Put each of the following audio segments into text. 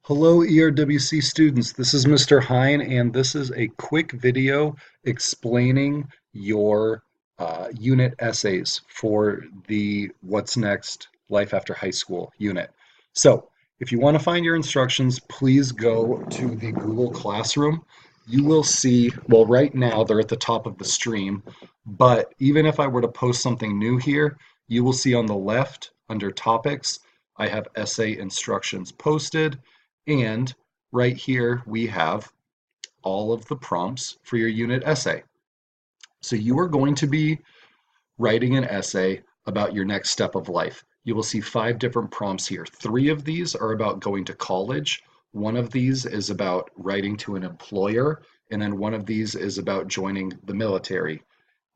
Hello, ERWC students. This is Mr. Hine, and this is a quick video explaining your unit essays for the What's Next Life After High School unit. So, if you want to find your instructions, please go to the Google Classroom. You will see, well, right now they're at the top of the stream, but even if I were to post something new here, you will see on the left under Topics, I have essay instructions posted. And right here, we have all of the prompts for your unit essay. So you are going to be writing an essay about your next step of life. You will see 5 different prompts here. 3 of these are about going to college. One of these is about writing to an employer. And then one of these is about joining the military.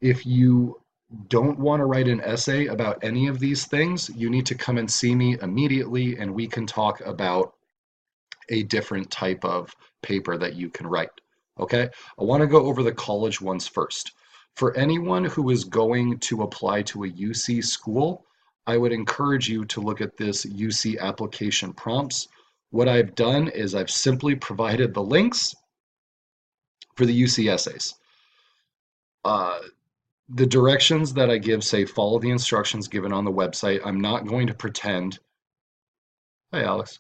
If you don't want to write an essay about any of these things, you need to come and see me immediately and we can talk about a different type of paper that you can write. Okay, I want to go over the college ones first. For anyone who is going to apply to a UC school, I would encourage you to look at this UC application prompts. What I've done is I've simply provided the links for the UC essays. The directions that I give say follow the instructions given on the website. I'm not going to pretend. Hey, Alex.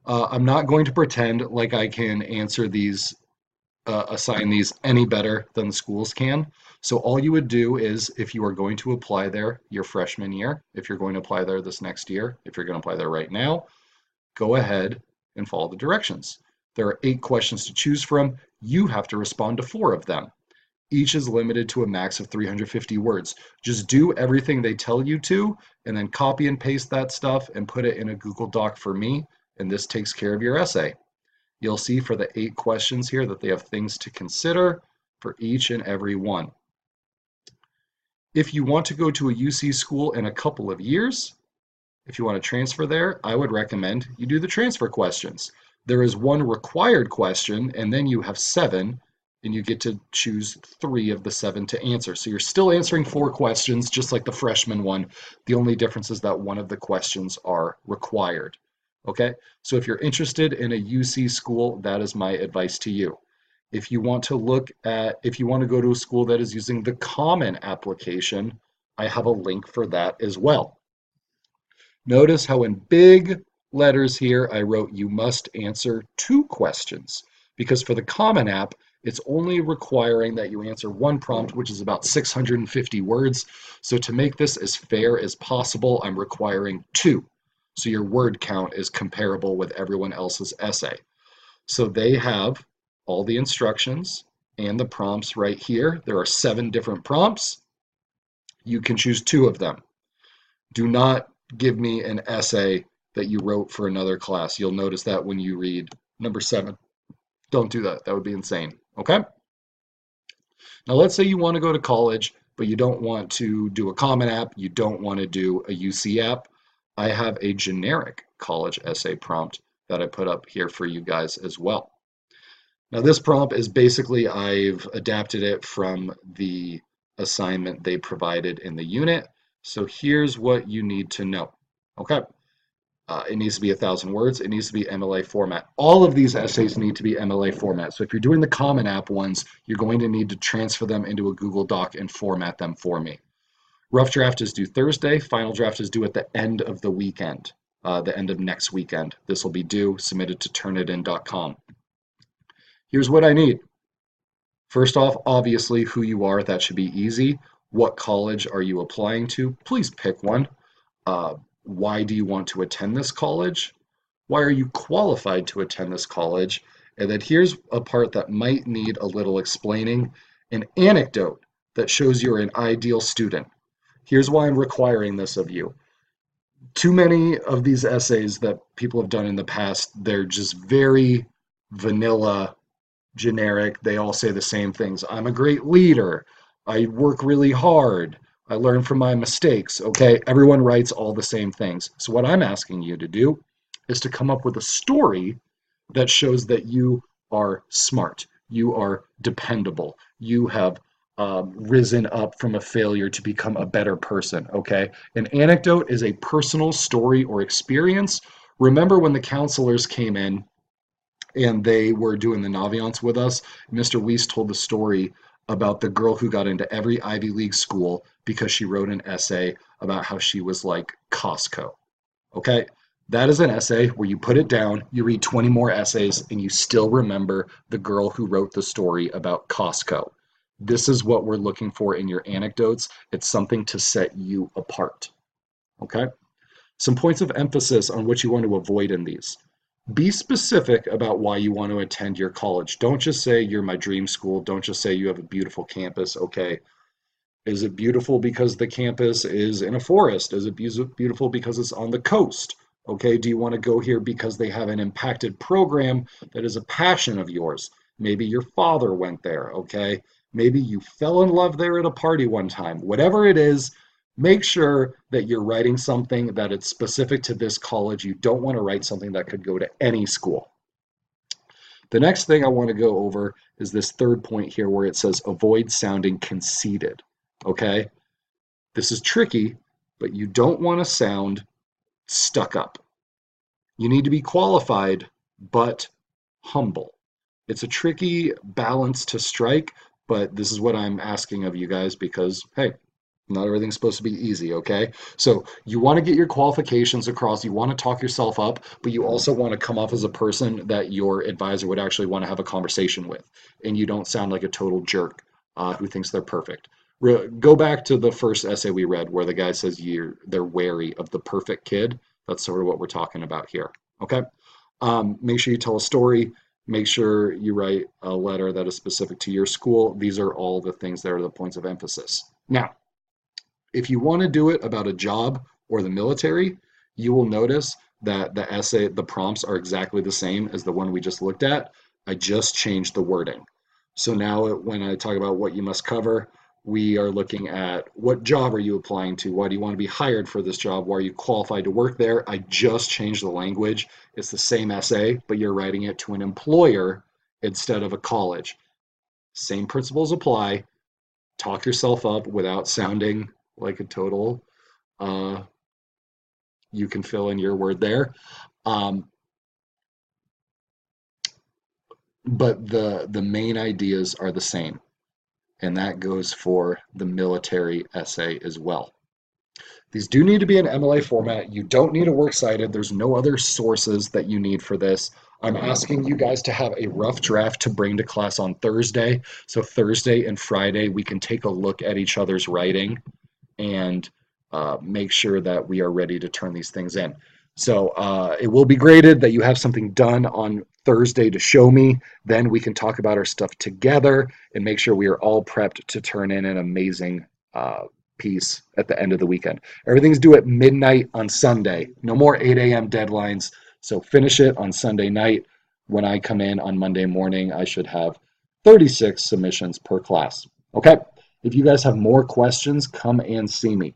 I'm not going to pretend like I can answer these assign these any better than the schools can. So all you would do is if you are going to apply there your freshman year, if you're going to apply there this next year, if you're going to apply there right now, go ahead and follow the directions. There are 8 questions to choose from. You have to respond to 4 of them. Each is limited to a max of 350 words. Just do everything they tell you to, and then copy and paste that stuff and put it in a Google Doc for me, and this takes care of your essay. You'll see for the 8 questions here that they have things to consider for each and every one. If you want to go to a UC school in a couple of years, if you want to transfer there, I would recommend you do the transfer questions. There is 1 required question, and then you have 7, and you get to choose 3 of the 7 to answer. So you're still answering 4 questions, just like the freshman one. The only difference is that 1 of the questions are required. Okay, so if you're interested in a UC school, that is my advice to you. If you want to go to a school that is using the Common application, I have a link for that as well. Notice how in big letters here I wrote you must answer 2 questions, because for the Common app, it's only requiring that you answer 1 prompt, which is about 650 words. So to make this as fair as possible, I'm requiring 2. So your word count is comparable with everyone else's essay. So they have all the instructions and the prompts right here. There are 7 different prompts. You can choose 2 of them. Do not give me an essay that you wrote for another class. You'll notice that when you read number 7. Don't do that. That would be insane. Okay? Now let's say you want to go to college, but you don't want to do a Common app. You don't want to do a UC app. I have a generic college essay prompt that I put up here for you guys as well. Now this prompt is basically, I've adapted it from the assignment they provided in the unit. So here's what you need to know. Okay. It needs to be 1,000 words. It needs to be MLA format. All of these essays need to be MLA format. So if you're doing the Common App ones, you're going to need to transfer them into a Google Doc and format them for me. Rough draft is due Thursday. Final draft is due at the end of the weekend, the end of next weekend. This will be due, submitted to turnitin.com. Here's what I need. First off, obviously, who you are. That should be easy. What college are you applying to? Please pick one. Why do you want to attend this college? Why are you qualified to attend this college? And then here's a part that might need a little explaining. An anecdote that shows you're an ideal student. Here's why I'm requiring this of you. Too many of these essays that people have done in the past, they're just very vanilla, generic. They all say the same things. I'm a great leader. I work really hard. I learn from my mistakes. Okay, everyone writes all the same things. So what I'm asking you to do is to come up with a story that shows that you are smart, you are dependable, you have risen up from a failure to become a better person. Okay, an anecdote is a personal story or experience. Remember when the counselors came in and they were doing the Naviance with us. Mr. Weiss told the story about the girl who got into every Ivy League school because she wrote an essay about how she was like Costco. Okay? That is an essay where you put it down, you read 20 more essays, and you still remember the girl who wrote the story about Costco. This is what we're looking for in your anecdotes. It's something to set you apart. Okay? Some points of emphasis on what you want to avoid in these. Be specific about why you want to attend your college. Don't just say you're my dream school. Don't just say you have a beautiful campus. Okay. Is it beautiful because the campus is in a forest? Is it beautiful because it's on the coast? Okay. Do you want to go here because they have an impacted program that is a passion of yours? Maybe your father went there. Okay. Maybe you fell in love there at a party one time. Whatever it is, make sure that you're writing something that it's specific to this college. You don't want to write something that could go to any school. The next thing I want to go over is this third point here where it says avoid sounding conceited. Okay? This is tricky, but you don't want to sound stuck up. You need to be qualified, but humble. It's a tricky balance to strike, but this is what I'm asking of you guys because, hey, not everything's supposed to be easy, okay? So you want to get your qualifications across, you want to talk yourself up, but you also want to come off as a person that your advisor would actually want to have a conversation with, and you don't sound like a total jerk who thinks they're perfect. Go back to the first essay we read where the guy says they're wary of the perfect kid. That's sort of what we're talking about here, okay? Make sure you tell a story. Make sure you write a letter that is specific to your school. These are all the things that are the points of emphasis. Now, if you want to do it about a job or the military, you will notice that the prompts are exactly the same as the one we just looked at. I just changed the wording. So now when I talk about what you must cover, we are looking at what job are you applying to? Why do you want to be hired for this job? Why are you qualified to work there? I just changed the language. It's the same essay, but you're writing it to an employer instead of a college. Same principles apply. Talk yourself up without sounding like a total you can fill in your word there, but the main ideas are the same, and that goes for the military essay as well. These do need to be in MLA format. You don't need a works cited. There's no other sources that you need for this. I'm asking you guys to have a rough draft to bring to class on Thursday. So Thursday and Friday, we can take a look at each other's writing and make sure that we are ready to turn these things in. So it will be graded that you have something done on Thursday to show me. Then we can talk about our stuff together and make sure we are all prepped to turn in an amazing piece at the end of the weekend. Everything's due at midnight on Sunday. No more 8 a.m. deadlines. So finish it on Sunday night. When I come in on Monday morning, I should have 36 submissions per class. Okay? If you guys have more questions, come and see me.